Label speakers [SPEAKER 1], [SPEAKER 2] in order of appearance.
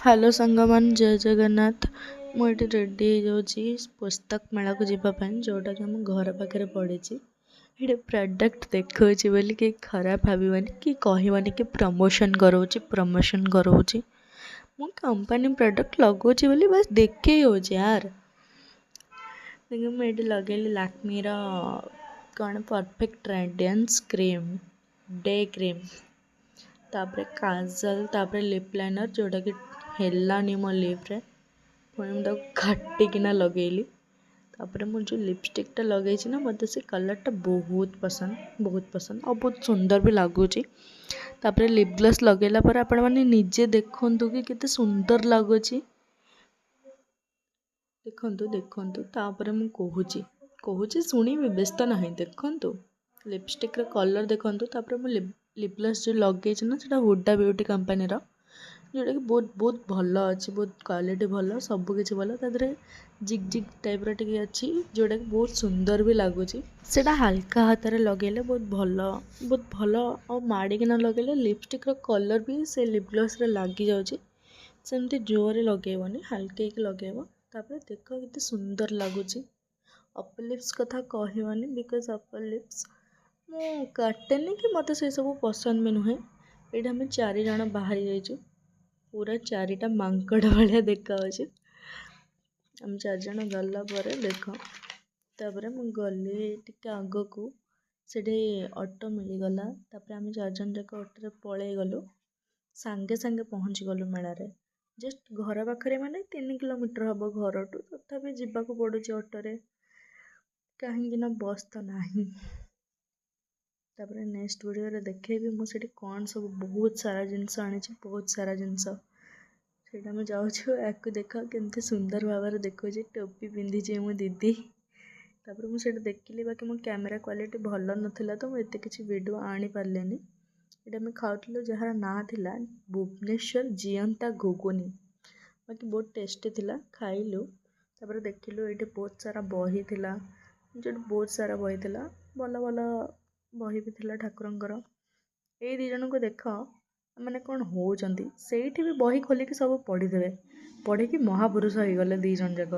[SPEAKER 1] Hello ସାଙ୍ଗମାନେ, ଜୟ ଜଗନ୍ନାଥ। ମୁଁ ଏଠି ରେଡ଼ି ହେଇଯାଉଛି ପୁସ୍ତକ ମେଳାକୁ ଯିବା ପାଇଁ, ଯେଉଁଟାକି ଆମ ଘର ପାଖରେ ପଡ଼ିଛି। ଏଠି ପ୍ରଡ଼କ୍ଟ ଦେଖାଉଛି ବୋଲି କେହି ଖରାପ ଭାବିବନି କି କହିବନି କି ପ୍ରମୋସନ୍ କରଉଛି। ମୁଁ କମ୍ପାନୀ ପ୍ରଡ଼କ୍ଟ ଲଗାଉଛି ବୋଲି ବାସ୍ ଦେଖେଇ ହେଉଛି ୟାର। ଦେଖ ମୁଁ ଏଠି ଲଗେଇଲି ଲାକ୍ମିର କ'ଣ ପରଫେକ୍ଟ ରାଡ଼ିଆନ୍ସ କ୍ରିମ୍ ଡେ କ୍ରିମ୍, ତାପରେ କାଜଲ, ତାପରେ ଲିପ୍ ଲାଇନର୍ ଯେଉଁଟାକି ହେଲାନି ମୋ ଲିପ୍ରେ, ପୁଣି ମୁଁ ତାକୁ କାଟିକିନା ଲଗେଇଲି। ତାପରେ ମୁଁ ଯେଉଁ ଲିପଷ୍ଟିକ୍ଟା ଲଗେଇଛି ନା, ମୋତେ ସେ କଲର୍ଟା ବହୁତ ପସନ୍ଦ ଆଉ ବହୁତ ସୁନ୍ଦର ବି ଲାଗୁଛି। ତାପରେ ଲିପ୍ ଗ୍ଲସ୍ ଲଗେଇଲା ପରେ ଆପଣମାନେ ନିଜେ ଦେଖନ୍ତୁ କି କେତେ ସୁନ୍ଦର ଲାଗୁଛି। ଦେଖନ୍ତୁ ତାପରେ ମୁଁ କହୁଛି ଶୁଣିବି, ବ୍ୟସ୍ତ ନାହିଁ। ଦେଖନ୍ତୁ ଲିପଷ୍ଟିକ୍ର କଲର୍ ଦେଖନ୍ତୁ। ତାପରେ ମୁଁ ଲିପ୍ ଗ୍ଲସ୍ ଯେଉଁ ଲଗେଇଛି ନା, ସେଇଟା ହୁଡା ବିୟୁଟି କମ୍ପାନୀର, ଯେଉଁଟାକି ବହୁତ ଭଲ ଅଛି, ବହୁତ କ୍ୱାଲିଟି ଭଲ, ସବୁକିଛି ଭଲ। ତା ଦେହରେ ଜିଗ୍ ଟାଇପ୍ର ଟିକେ ଅଛି, ଯେଉଁଟାକି ବହୁତ ସୁନ୍ଦର ବି ଲାଗୁଛି। ସେଇଟା ହାଲକା ହାତରେ ଲଗେଇଲେ ବହୁତ ଭଲ ଆଉ ମାଡ଼ିକିନା ଲଗେଇଲେ ଲିପଷ୍ଟିକ୍ର କଲର୍ ବି ସେ ଲିପ୍ ଗ୍ଲସ୍ରେ ଲାଗିଯାଉଛି। ସେମିତି ଜୋରରେ ଲଗେଇବନି, ହାଲକେଇକି ଲଗେଇବ। ତାପରେ ଦେଖ କେତେ ସୁନ୍ଦର ଲାଗୁଛି। ଅପର୍ ଲିପ୍ସ କଥା କହିବନି, ବିକଜ୍ ଅପର୍ ଲିପ୍ସ ମୁଁ କାଟେନି କି ମୋତେ ସେସବୁ ପସନ୍ଦ ବି ନୁହେଁ। ଏଇଠି ଆମେ 4 ଜଣ ବାହାରି ଯାଇଛୁ, ପୁରା 4ଟା ମାଙ୍କଡ଼ ଭଳିଆ ଦେଖାଯାଉଛି। ଆମେ 4 ଜଣ ଗଲା ପରେ ଦେଖ, ତାପରେ ମୁଁ ଗଲି ଟିକେ ଆଗକୁ, ସେଠି ଅଟୋ ମିଳିଗଲା। ତାପରେ ଆମେ 4 ଜଣ ଯାକ ଅଟୋରେ ପଳେଇ ଗଲୁ, ସାଙ୍ଗେ ପହଞ୍ଚିଗଲୁ ମେଳାରେ। ଜଷ୍ଟ ଘର ପାଖରେ, ମାନେ 3 କିଲୋମିଟର ହେବ ଘରଠୁ, ତଥାପି ଯିବାକୁ ପଡ଼ୁଛି ଅଟୋରେ, କାହିଁକି ନା ବସ୍ ତ ନାହିଁ। ତାପରେ ନେକ୍ସଟ ଭିଡ଼ିଓରେ ଦେଖେଇବି ମୁଁ ସେଠି କ'ଣ ସବୁ ବହୁତ ସାରା ଜିନିଷ ଆଣିଛି, ବହୁତ ସାରା ଜିନିଷ। ସେଇଟା ଆମେ ଯାଉଛୁ, ୟାକୁ ଦେଖ କେମିତି ସୁନ୍ଦର ଭାବରେ ଦେଖାଉଛି, ଟୋପି ପିନ୍ଧିଛି ମୋ ଦିଦି। ତାପରେ ମୁଁ ସେଇଟା ଦେଖିଲି, ବାକି ମୋ କ୍ୟାମେରା କ୍ୱାଲିଟି ଭଲ ନଥିଲା ତ ମୁଁ ଏତେ କିଛି ଭିଡ଼ିଓ ଆଣିପାରିଲିନି। ଏଇଟା ଆମେ ଖାଉଥିଲୁ, ଯାହାର ନାଁ ଥିଲା ଭୁବନେଶ୍ୱର ଜିଅନ୍ତା ଘୁଗୁନି, ବାକି ବହୁତ ଟେଷ୍ଟି ଥିଲା, ଖାଇଲୁ। ତାପରେ ଦେଖିଲୁ ଏଇଠି ବହୁତ ସାରା ବହି ଥିଲା, ଭଲ ବହି ବି ଥିଲା ଠାକୁରଙ୍କର। ଏଇ 2 ଜଣଙ୍କୁ ଦେଖ, ମାନେ କ'ଣ ହେଉଛନ୍ତି। ସେଇଠି ବି ବହି ଖୋଲିକି ସବୁ ପଢ଼ିଦେବେ, ପଢ଼ିକି ମହାପୁରୁଷ ହେଇଗଲେ 2 ଜଣ ଯାକ।